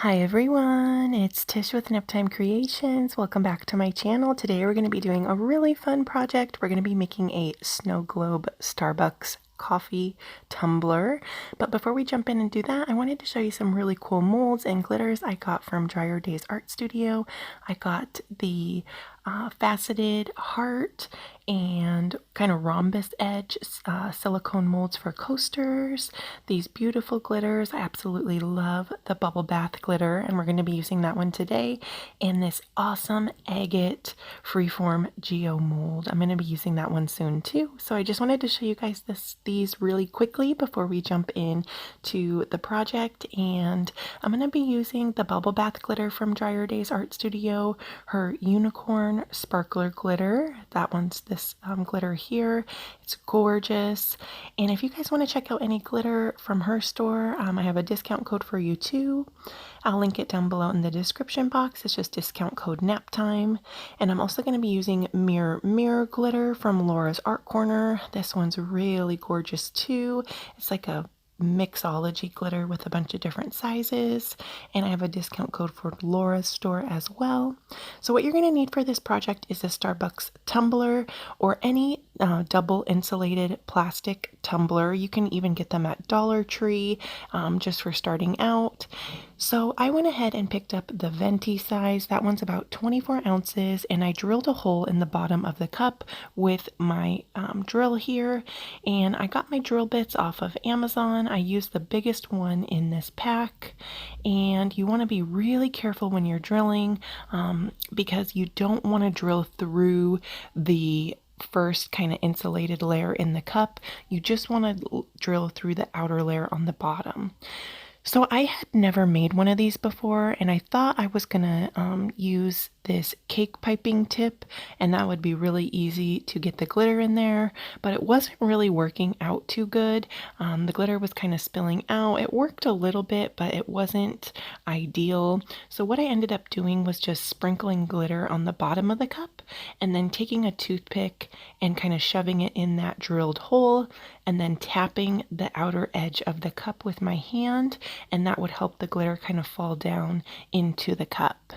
Hi everyone, it's Tish with Naptime Creations. Welcome back to my channel. Today we're going to be doing a really fun project. We're going to be making a snow globe Starbucks coffee tumbler. But before we jump in and do that, I wanted to show you some really cool molds and glitters I got from Dryer Days Art Studio. I got the faceted heart and kind of rhombus edge silicone molds for coasters. These beautiful glitters. I absolutely love the bubble bath glitter, and we're going to be using that one today. And this awesome agate freeform geo mold. I'm going to be using that one soon too. So I just wanted to show you guys these really quickly before we jump in to the project. And I'm going to be using the bubble bath glitter from Dryer Days Art Studio, her unicorn sparkler glitter. That one's this glitter here. It's gorgeous. And if you guys want to check out any glitter from her store, I have a discount code for you too. I'll link it down below in the description box. It's just discount code NAPTIME. And I'm also going to be using Mirror glitter from Laura's Art Corner. This one's really gorgeous too. It's like a mixology glitter with a bunch of different sizes, and I have a discount code for Laura's store as well. So what you're going to need for this project is a Starbucks tumbler or any double insulated plastic tumbler. You can even get them at Dollar Tree just for starting out. So I went ahead and picked up the venti size. That one's about 24 ounces, and I drilled a hole in the bottom of the cup with my drill here, and I got my drill bits off of Amazon. I used the biggest one in this pack, and you want to be really careful when you're drilling because you don't want to drill through the first kind of insulated layer in the cup. You just want to drill through the outer layer on the bottom. So I had never made one of these before, and I thought I was gonna use this cake piping tip, and that would be really easy to get the glitter in there, but it wasn't really working out too good. The glitter was kind of spilling out. It worked a little bit, but it wasn't ideal. So what I ended up doing was just sprinkling glitter on the bottom of the cup, and then taking a toothpick and kind of shoving it in that drilled hole, and then tapping the outer edge of the cup with my hand, and that would help the glitter kind of fall down into the cup.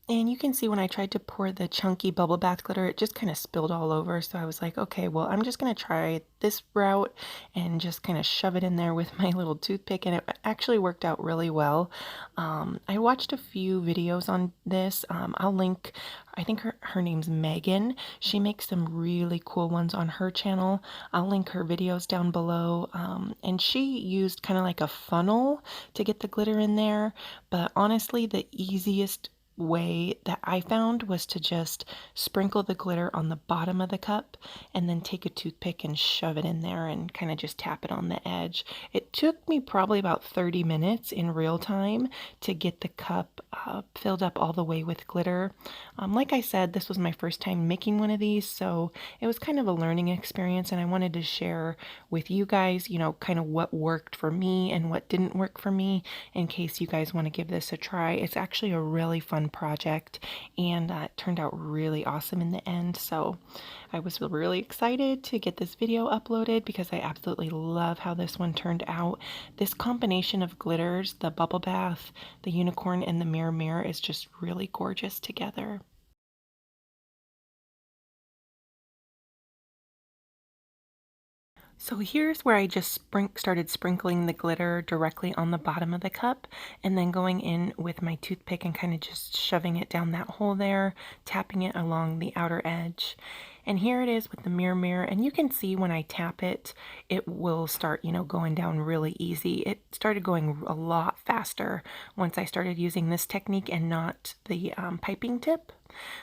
And you can see when I tried to pour the chunky bubble bath glitter, it just kind of spilled all over. So I was like, okay, well, I'm just going to try this route and just kind of shove it in there with my little toothpick. And it actually worked out really well. I watched a few videos on this. I'll link, I think her name's Megan. She makes some really cool ones on her channel. I'll link her videos down below. And she used kind of like a funnel to get the glitter in there. But honestly, the easiest way that I found was to just sprinkle the glitter on the bottom of the cup and then take a toothpick and shove it in there and kind of just tap it on the edge. It took me probably about 30 minutes in real time to get the cup filled up all the way with glitter. Like I said, this was my first time making one of these, so it was kind of a learning experience, and I wanted to share with you guys, you know, kind of what worked for me and what didn't work for me in case you guys want to give this a try. It's actually a really fun project, and it turned out really awesome in the end. So I was really excited to get this video uploaded because I absolutely love how this one turned out. This combination of glitters, the bubble bath, the unicorn, and the mirror is just really gorgeous together. So here's where I just started sprinkling the glitter directly on the bottom of the cup, and then going in with my toothpick and kind of just shoving it down that hole there, tapping it along the outer edge. And here it is with the mirror, and you can see when I tap it, it will start, you know, going down really easy. It started going a lot faster once I started using this technique and not the piping tip.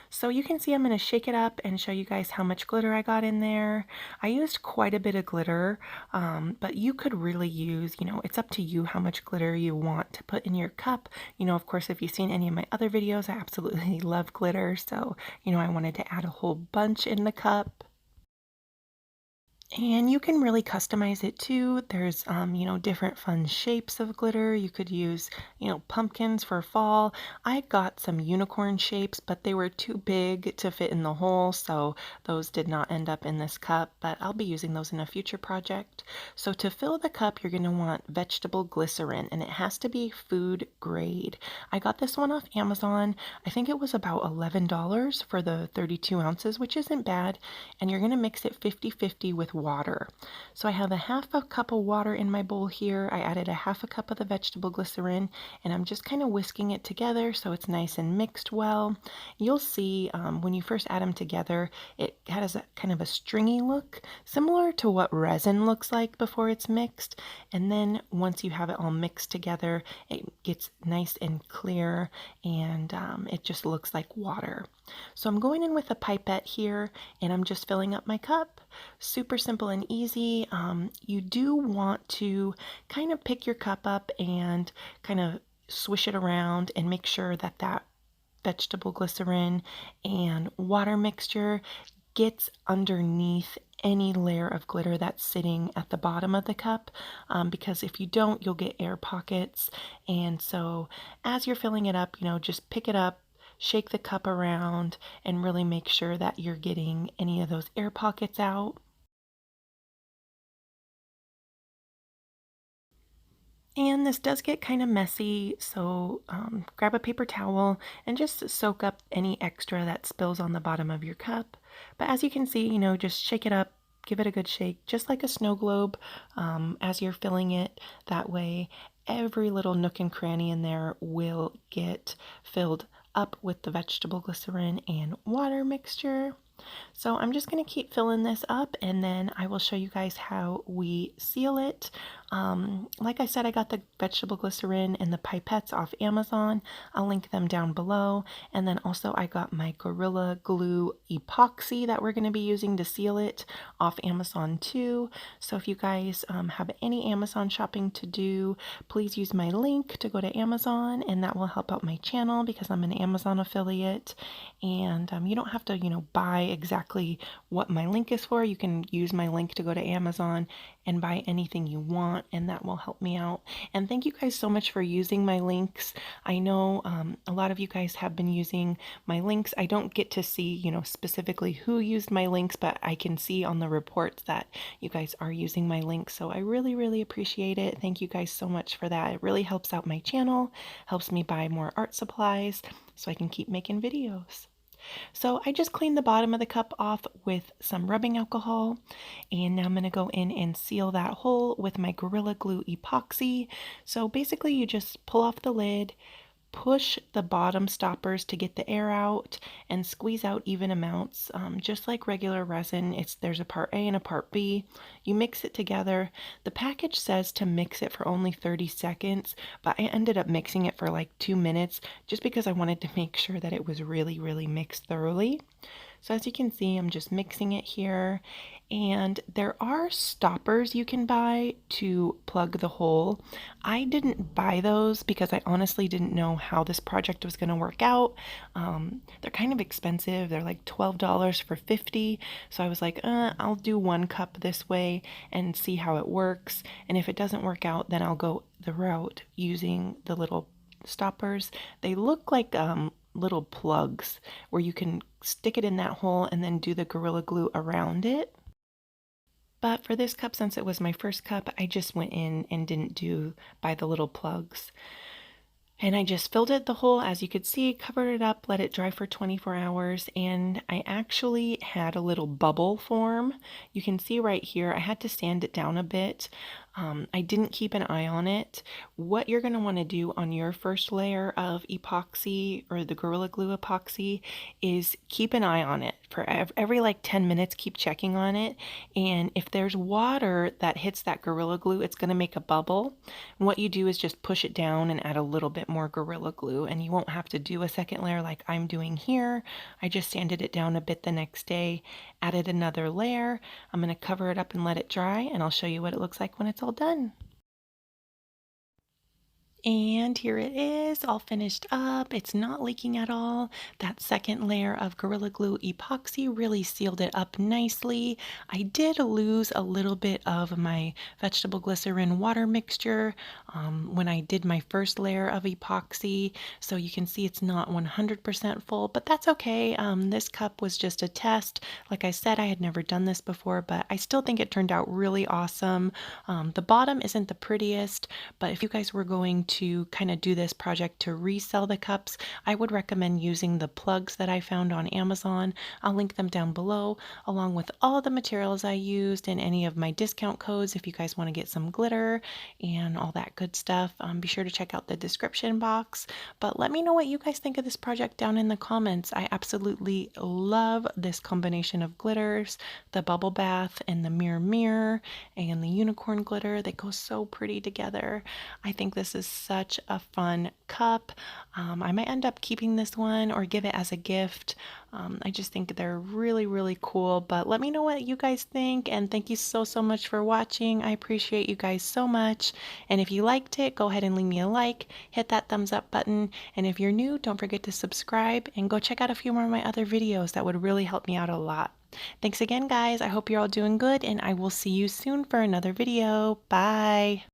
So you can see I'm going to shake it up and show you guys how much glitter I got in there. I used quite a bit of glitter, but you could really use, you know, it's up to you how much glitter you want to put in your cup. You know, of course, if you've seen any of my other videos, I absolutely love glitter. So, you know, I wanted to add a whole bunch in the cup. And you can really customize it too. There's, different fun shapes of glitter. You could use, pumpkins for fall. I got some unicorn shapes, but they were too big to fit in the hole, so those did not end up in this cup, but I'll be using those in a future project. So to fill the cup, you're going to want vegetable glycerin, and it has to be food grade. I got this one off Amazon. I think it was about $11 for the 32 ounces, which isn't bad. And you're going to mix it 50-50 with water. So I have a half a cup of water in my bowl here. I added a half a cup of the vegetable glycerin, and I'm just kind of whisking it together so it's nice and mixed well. You'll see when you first add them together, it has a kind of a stringy look, similar to what resin looks like before it's mixed. And then once you have it all mixed together, it gets nice and clear, and it just looks like water. So I'm going in with a pipette here, and I'm just filling up my cup. Super simple and easy. You do want to kind of pick your cup up and kind of swish it around and make sure that that vegetable glycerin and water mixture gets underneath any layer of glitter that's sitting at the bottom of the cup, because if you don't, you'll get air pockets. And so as you're filling it up, just pick it up, shake the cup around, and really make sure that you're getting any of those air pockets out. And this does get kind of messy, so grab a paper towel and just soak up any extra that spills on the bottom of your cup. But as you can see, just shake it up, give it a good shake, just like a snow globe, as you're filling it. That way, every little nook and cranny in there will get filled up with the vegetable glycerin and water mixture. So I'm just going to keep filling this up, and then I will show you guys how we seal it. Like I said, I got the vegetable glycerin and the pipettes off Amazon. I'll link them down below. And then also I got my Gorilla Glue epoxy that we're going to be using to seal it off Amazon too. So if you guys have any Amazon shopping to do, please use my link to go to Amazon, and that will help out my channel because I'm an Amazon affiliate. And you don't have to, buy exactly what my link is for. You can use my link to go to Amazon and buy anything you want, and that will help me out. And thank you guys so much for using my links. I know a lot of you guys have been using my links. I don't get to see, specifically who used my links, but I can see on the reports that you guys are using my links. So I really, really appreciate it. Thank you guys so much for that. It really helps out my channel, helps me buy more art supplies so I can keep making videos. So I just cleaned the bottom of the cup off with some rubbing alcohol, and now I'm going to go in and seal that hole with my Gorilla Glue epoxy. So basically you just pull off the lid, push the bottom stoppers to get the air out, and squeeze out even amounts, just like regular resin. There's a part A and a part B. You mix it together. The package says to mix it for only 30 seconds, but I ended up mixing it for like 2 minutes just because I wanted to make sure that it was really, really mixed thoroughly. So as you can see, I'm just mixing it here, and there are stoppers you can buy to plug the hole. I didn't buy those because I honestly didn't know how this project was going to work out. They're kind of expensive. They're like $12 for 50. So I was like, I'll do one cup this way and see how it works. And if it doesn't work out, then I'll go the route using the little stoppers. They look like little plugs where you can stick it in that hole and then do the Gorilla Glue around it. But for this cup, since it was my first cup, I just went in and didn't buy the little plugs. And I just filled it the hole, as you could see, covered it up, let it dry for 24 hours, and I actually had a little bubble form. You can see right here, I had to sand it down a bit. I didn't keep an eye on it. What you're going to want to do on your first layer of epoxy, or the Gorilla Glue epoxy, is keep an eye on it. For every like 10 minutes, keep checking on it. And if there's water that hits that Gorilla Glue, it's going to make a bubble. And what you do is just push it down and add a little bit more Gorilla Glue, and you won't have to do a second layer like I'm doing here. I just sanded it down a bit the next day, added another layer. I'm going to cover it up and let it dry, and I'll show you what it looks like when it's all done. And here it is, all finished up. It's not leaking at all. That second layer of Gorilla Glue epoxy really sealed it up nicely. I did lose a little bit of my vegetable glycerin water mixture when I did my first layer of epoxy, so you can see it's not 100% full, but that's okay. This cup was just a test. Like I said, I had never done this before, but I still think it turned out really awesome. The bottom isn't the prettiest, but if you guys were going to kind of do this project to resell the cups, I would recommend using the plugs that I found on Amazon. I'll link them down below, along with all the materials I used and any of my discount codes if you guys want to get some glitter and all that good stuff. Be sure to check out the description box. But let me know what you guys think of this project down in the comments. I absolutely love this combination of glitters, the bubble bath and the mirror and the unicorn glitter. They go so pretty together. I think this is such a fun cup. I might end up keeping this one or give it as a gift. I just think they're really, really cool. But let me know what you guys think. And thank you so much for watching. I appreciate you guys so much. And if you liked it, go ahead and leave me a like. Hit that thumbs up button. And if you're new, don't forget to subscribe and go check out a few more of my other videos. That would really help me out a lot. Thanks again, guys. I hope you're all doing good, and I will see you soon for another video. Bye.